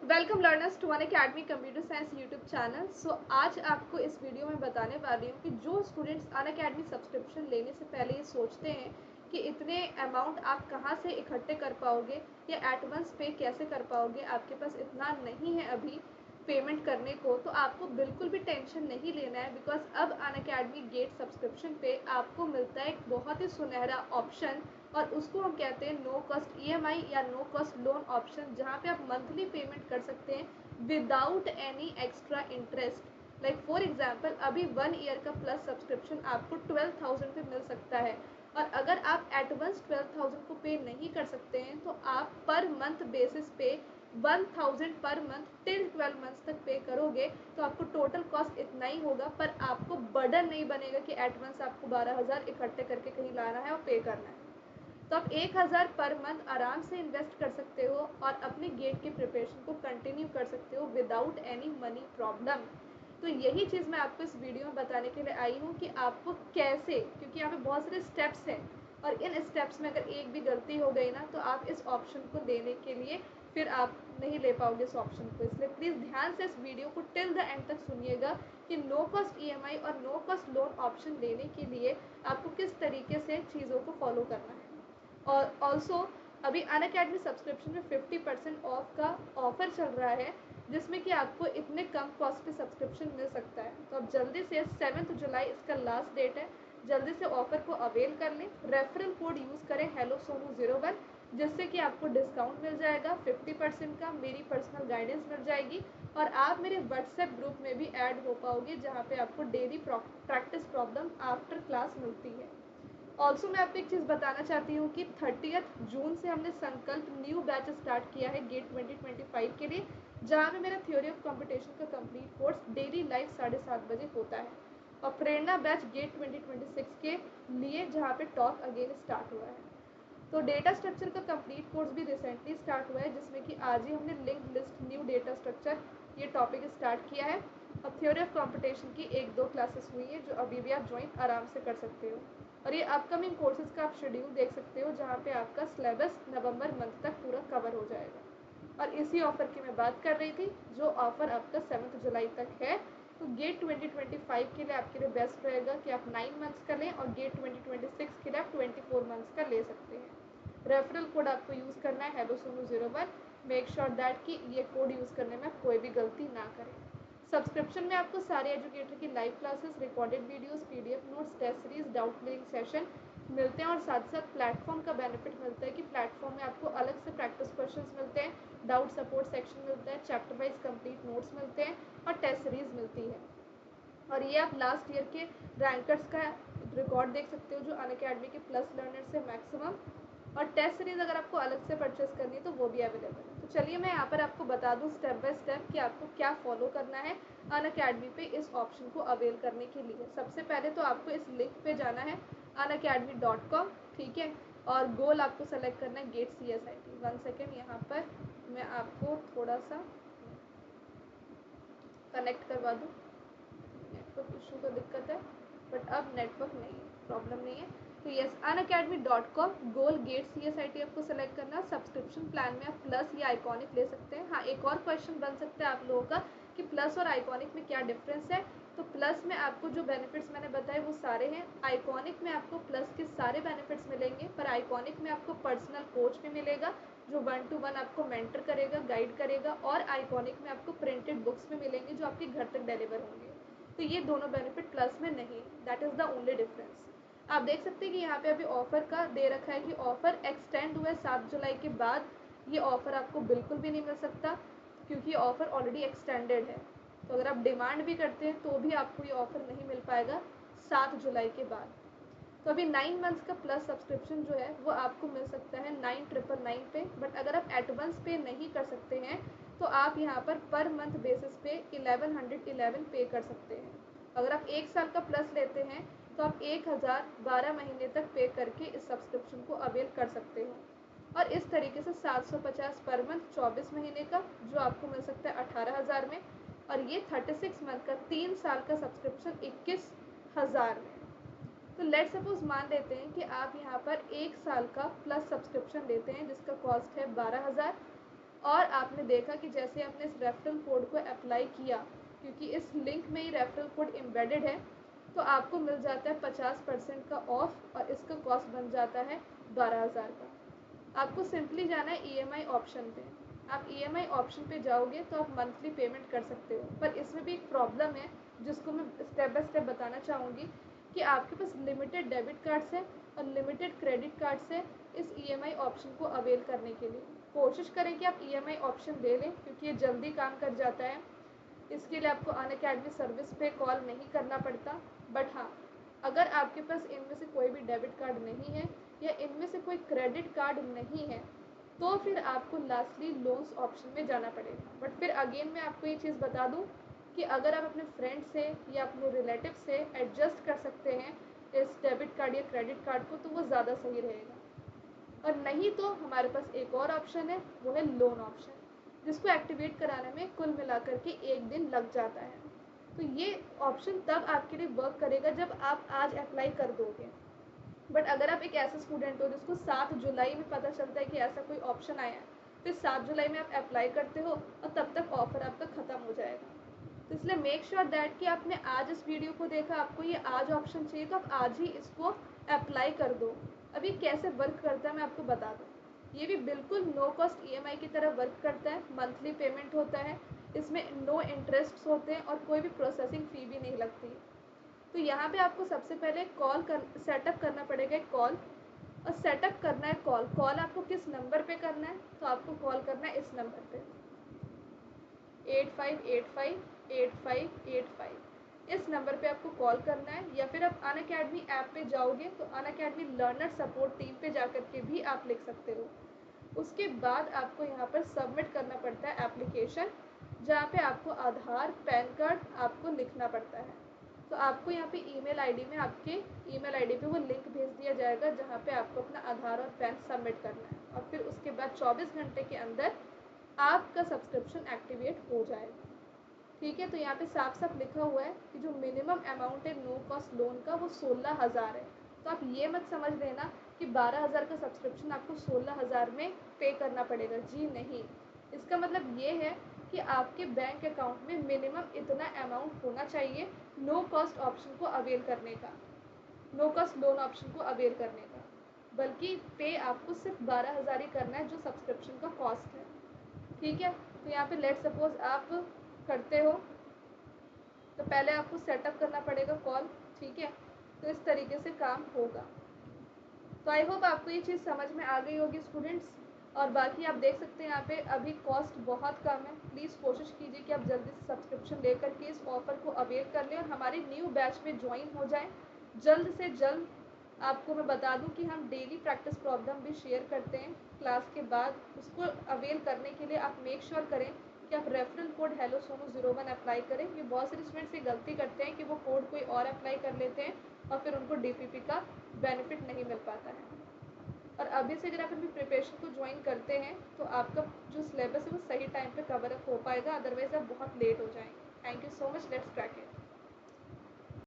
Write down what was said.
Welcome learners to Unacademy computer science YouTube channel. आज आपको इस वीडियो में बताने वाली हूँ कि जो स्टूडेंट्स अनअकैडमी सब्सक्रिप्शन लेने से पहले ये सोचते हैं कि इतने अमाउंट आप कहाँ से इकट्ठे कर पाओगे या एट वंस पे कैसे कर पाओगे, आपके पास इतना नहीं है अभी पेमेंट करने को, तो आपको बिल्कुल भी टेंशन नहीं लेना है। बिकॉज अब अनअकैडमी गेट सब्सक्रिप्शन पे आपको मिलता है एक बहुत ही सुनहरा ऑप्शन, और उसको हम कहते हैं नो कॉस्ट ईएमआई या नो कॉस्ट लोन ऑप्शन, जहाँ पे आप मंथली पेमेंट कर सकते हैं without any extra interest. Like for example, अभी 1 ईयर का प्लस सब्सक्रिप्शन आपको 12,000 पे मिल सकता है, और अगर आप एडवांस 12,000 को पे नहीं कर सकते हैं तो आप पर मंथ बेसिस पे 1,000 पर मंथ टिल 12 मंथ्स तक पे करोगे, तो आपको टोटल कॉस्ट इतना ही होगा, पर आपको बर्डन नहीं बनेगा कि एडवांस आपको 12,000 इकट्ठे करके कहीं लाना है और पे करना है। तो आप 1,000 पर मंथ आराम से इन्वेस्ट कर सकते हो और अपने गेट के प्रिपरेशन को कंटिन्यू कर सकते हो विदाउट एनी मनी प्रॉब्लम। तो यही चीज़ मैं आपको इस वीडियो में बताने के लिए आई हूँ कि आपको कैसे, क्योंकि यहाँ पे बहुत सारे स्टेप्स हैं और इन स्टेप्स में अगर एक भी गलती हो गई ना तो आप इस ऑप्शन को लेने के लिए फिर आप नहीं ले पाओगे इस ऑप्शन को। इसलिए प्लीज़ ध्यान से इस वीडियो को टिल द एंड तक सुनिएगा कि नो कॉस्ट ईएमआई और नो कॉस्ट लोन ऑप्शन लेने के लिए आपको किस तरीके से चीज़ों को फॉलो करना है। और ऑल्सो अभी अनअकैडमी सब्सक्रिप्शन में 50% ऑफ का ऑफर चल रहा है, जिसमें कि आपको इतने कम कॉस्ट पे सब्सक्रिप्शन मिल सकता है। तो अब जल्दी से 7 जुलाई इसका लास्ट डेट है, जल्दी से ऑफर को अवेल कर लें। रेफरल कोड यूज़ करें हेलो सोनू 01, जिससे कि आपको डिस्काउंट मिल जाएगा 50% का, मेरी पर्सनल गाइडेंस मिल जाएगी और आप मेरे व्हाट्सएप ग्रुप में भी ऐड हो पाओगे, जहाँ पे आपको daily practice problem after class मिलती है। ऑल्सो मैं आपको एक चीज़ बताना चाहती हूँ कि 30 जून से हमने संकल्प न्यू बैच स्टार्ट किया है गेट 2025 के लिए, जहाँ पे मेरा थ्योरी ऑफ कंपटीशन का कंप्लीट कोर्स डेली लाइव 7:30 बजे होता है, और प्रेरणा बैच गेट 2026 के लिए जहाँ पे टॉक अगेन स्टार्ट हुआ है। तो डेटा स्ट्रक्चर का कंप्लीट कोर्स भी रिसेंटली स्टार्ट हुआ है, जिसमें कि आज ही हमने link list new data structure ये टॉपिक स्टार्ट किया है। अब थ्योरी ऑफ कंपटीशन की 1-2 क्लासेस हुई है जो अभी भी आप ज्वाइन आराम से कर सकते हो, और ये अपकमिंग कोर्सेज का आप शेड्यूल देख सकते हो, जहाँ पे आपका सिलेबस नवंबर मंथ तक पूरा कवर हो जाएगा। और इसी ऑफर की मैं बात कर रही थी, जो ऑफर आपका 7 जुलाई तक है। तो गेट 2025 के लिए आपके लिए बेस्ट रहेगा कि आप 9 मंथ्स का लें, और गेट 2026 के लिए आप 24 मंथ्स का ले सकते हैं। रेफरल कोड आपको यूज़ करना है hello Sonu 01। Make sure that कि ये कोड यूज़ करने में कोई भी गलती ना करें। सब्सक्रिप्शन में आपको सारे एजुकेटर की live classes, recorded videos, PDF notes, test series, doubt clearing session मिलते हैं, और साथ साथ प्लेटफॉर्म का बेनिफिट मिलता है कि प्लेटफॉर्म में आपको अलग से प्रैक्टिस क्वेश्चंस मिलते हैं, डाउट सपोर्ट सेक्शन मिलता है, चैप्टर वाइज कंप्लीट नोट्स मिलते हैं और टेस्ट सीरीज मिलती है। और ये आप लास्ट ईयर के रैंकर्स का रिकॉर्ड देख सकते हो जो अनअकैडमी के प्लस लर्नर्स है मैक्सिमम, और टेस्ट सीरीज़ अगर आपको अलग से परचेस करनी है तो वो भी अवेलेबल है। तो चलिए मैं यहाँ पर आपको बता दूँ स्टेप बाय स्टेप कि आपको क्या फॉलो करना है अनअकैडमी पे इस ऑप्शन को अवेल करने के लिए। सबसे पहले तो आपको इस लिंक पे जाना है unacademy.com, ठीक है, और गोल आपको सेलेक्ट करना है गेट CSIT। 1 सेकेंड, यहाँ पर मैं आपको थोड़ा सा कनेक्ट करवा दूँ। नेटवर्क इशू का दिक्कत है, बट अब नेटवर्क नहीं है, प्रॉब्लम नहीं है। तो यस, unacademy.com गोल गेट CSIT आपको सेलेक्ट करना। सब्सक्रिप्शन प्लान में आप प्लस या आइकॉनिक ले सकते हैं। हाँ, एक और क्वेश्चन बन सकता है आप लोगों का कि प्लस और आइकॉनिक में क्या डिफरेंस है। तो प्लस में आपको जो बेनिफिट्स मैंने बताए वो सारे हैं, आइकॉनिक में आपको प्लस के सारे बेनिफिट्स मिलेंगे, पर आइकॉनिक में आपको पर्सनल कोच भी मिलेगा जो 1 to 1 आपको मेंटर करेगा, गाइड करेगा, और आइकॉनिक में आपको प्रिंटेड बुक्स भी मिलेंगे जो आपके घर तक डिलीवर होंगे। तो ये दोनों बेनिफिट प्लस में नहीं, that is the only difference. आप देख सकते हैं कि यहाँ पे अभी ऑफर का दे रखा है कि ऑफर एक्सटेंड हुआ है 7 जुलाई के बाद। ये ऑफर आपको बिल्कुल भी नहीं मिल सकता, क्योंकि ऑफर ऑलरेडी एक्सटेंडेड है। तो अगर आप डिमांड भी करते हैं तो भी आपको ये ऑफर नहीं मिल पाएगा 7 जुलाई के बाद। तो अभी 9 मंथ्स का प्लस सब्सक्रिप्शन जो है वो आपको मिल सकता है 9,999 पे, बट अगर आप एडवांस पे नहीं कर सकते हैं तो आप यहाँ पर मंथ बेसिस पे 1111 पे कर सकते हैं। अगर आप 1 साल का प्लस लेते हैं तो आप 1,012 महीने तक पे करके इस सब्सक्रिप्शन को अवेल कर सकते हो, और इस तरीके से 750 पर मंथ 24 महीने का जो आपको मिल सकता है 18,000 में, और ये 36 मंथ का 3 साल का सब्सक्रिप्शन 21,000 में। तो लेट सपोज मान लेते हैं कि आप यहाँ पर 1 साल का प्लस सब्सक्रिप्शन लेते हैं जिसका कॉस्ट है 12,000, और आपने देखा कि जैसे आपने इस रेफरल कोड को अप्लाई किया, क्योंकि इस लिंक में ही रेफरल कोड एम्बेडेड है, तो आपको मिल जाता है 50% का ऑफ और इसका कॉस्ट बन जाता है 12,000 का। आपको सिंपली जाना है EMI ऑप्शन पे। आप EMI ऑप्शन पे जाओगे तो आप मंथली पेमेंट कर सकते हो, पर इसमें भी एक प्रॉब्लम है जिसको मैं स्टेप बाय स्टेप बताना चाहूँगी कि आपके पास लिमिटेड डेबिट कार्ड्स हैं और लिमिटेड क्रेडिट कार्ड्स हैं इस EMI ऑप्शन को अवेल करने के लिए। कोशिश करें कि आप EMI ऑप्शन ले लें, क्योंकि ये जल्दी काम कर जाता है। इसके लिए आपको अनअकैडमी सर्विस पे कॉल नहीं करना पड़ता। बट हाँ, अगर आपके पास इनमें से कोई भी डेबिट कार्ड नहीं है या इनमें से कोई क्रेडिट कार्ड नहीं है, तो फिर आपको लास्टली लोन्स ऑप्शन में जाना पड़ेगा। बट फिर अगेन मैं आपको ये चीज़ बता दूँ कि अगर आप अपने फ्रेंड से या अपने रिलेटिव से एडजस्ट कर सकते हैं इस डेबिट कार्ड या क्रेडिट कार्ड को, तो वो ज़्यादा सही रहेगा। और नहीं तो हमारे पास एक और ऑप्शन है, वो है लोन ऑप्शन, जिसको एक्टिवेट कराने में कुल मिलाकर के 1 दिन लग जाता है। तो ये ऑप्शन तब आपके लिए वर्क करेगा जब आप आज अप्लाई कर दोगे। बट अगर आप एक ऐसा स्टूडेंट हो जिसको 7 जुलाई में पता चलता है कि ऐसा कोई ऑप्शन आया है, फिर 7 जुलाई में आप अप्लाई करते हो और तब तक ऑफर आपका ख़त्म हो जाएगा। तो इसलिए मेक श्योर दैट कि आपने आज इस वीडियो को देखा, आपको ये आज ऑप्शन चाहिए, तो आप आज ही इसको अप्लाई कर दो। अभी कैसे वर्क करता है मैं आपको बता दूँ। ये भी बिल्कुल नो कॉस्ट EMI की तरह वर्क करता है। मंथली पेमेंट होता है, इसमें नो इंटरेस्ट होते हैं और कोई भी प्रोसेसिंग फ़ी भी नहीं लगती। तो यहाँ पे आपको सबसे पहले सेटअप करना पड़ेगा एक कॉल। और सेटअप करना है कॉल आपको किस नंबर पे करना है, तो आपको कॉल करना है इस नंबर पे 85858585। इस नंबर पे आपको कॉल करना है, या फिर आप अनअकैडमी ऐप पे जाओगे तो अनअकैडमी लर्नर सपोर्ट टीम पे जाकर के भी आप लिख सकते हो। उसके बाद आपको यहाँ पर सबमिट करना पड़ता है एप्लीकेशन, जहाँ पे आपको आधार पैन कार्ड आपको लिखना पड़ता है। तो आपको यहाँ पे ईमेल आईडी में आपके ईमेल आईडी पे वो लिंक भेज दिया जाएगा जहाँ पे आपको अपना आधार और पैन सबमिट करना है, और फिर उसके बाद 24 घंटे के अंदर आपका सब्सक्रिप्शन एक्टिवेट हो जाएगा। ठीक है, तो यहाँ पे साफ साफ लिखा हुआ है कि जो मिनिमम अमाउंट है नो कॉस्ट लोन का वो 16,000 है। तो आप ये मत समझ लेना कि 12,000 का सब्सक्रिप्शन आपको 16,000 में पे करना पड़ेगा। जी नहीं, इसका मतलब ये है कि आपके बैंक अकाउंट में मिनिमम इतना अमाउंट होना चाहिए नो कॉस्ट ऑप्शन को अवेल करने का, नो कॉस्ट लोन ऑप्शन को अवेल करने का। बल्कि पे आपको सिर्फ 12,000 ही करना है जो सब्सक्रिप्शन का कॉस्ट है। ठीक है, तो यहाँ पे लेट सपोज आप करते हो, तो पहले आपको सेटअप करना पड़ेगा कॉल। ठीक है, तो इस तरीके से काम होगा। तो आई होप आपको ये चीज़ समझ में आ गई होगी स्टूडेंट्स। और बाकी आप देख सकते हैं यहाँ पे अभी कॉस्ट बहुत कम है। प्लीज़ कोशिश कीजिए कि आप जल्दी से सब्सक्रिप्शन लेकर के इस ऑफ़र को अवेल कर लें और हमारे न्यू बैच में ज्वाइन हो जाएं जल्द से जल्द। आपको मैं बता दूं कि हम डेली प्रैक्टिस प्रॉब्लम भी शेयर करते हैं क्लास के बाद। उसको अवेल करने के लिए आप मेक श्योर करें कि आप referral code hello Sonu 01 apply करें। ये बहुत सारे स्टूडेंट्स ये गलती करते हैं कि वो कोड कोई और अप्लाई कर लेते हैं और फिर उनको DPP का बेनिफिट नहीं मिल पाता है। और अभी से अगर आप अपनी प्रिपरेशन को ज्वाइन करते हैं तो आपका जो सिलेबस है वो सही टाइम पे कवर अप हो पाएगा, अदरवाइज़ आप बहुत लेट हो जाएंगे। Thank you so much, let's crack it.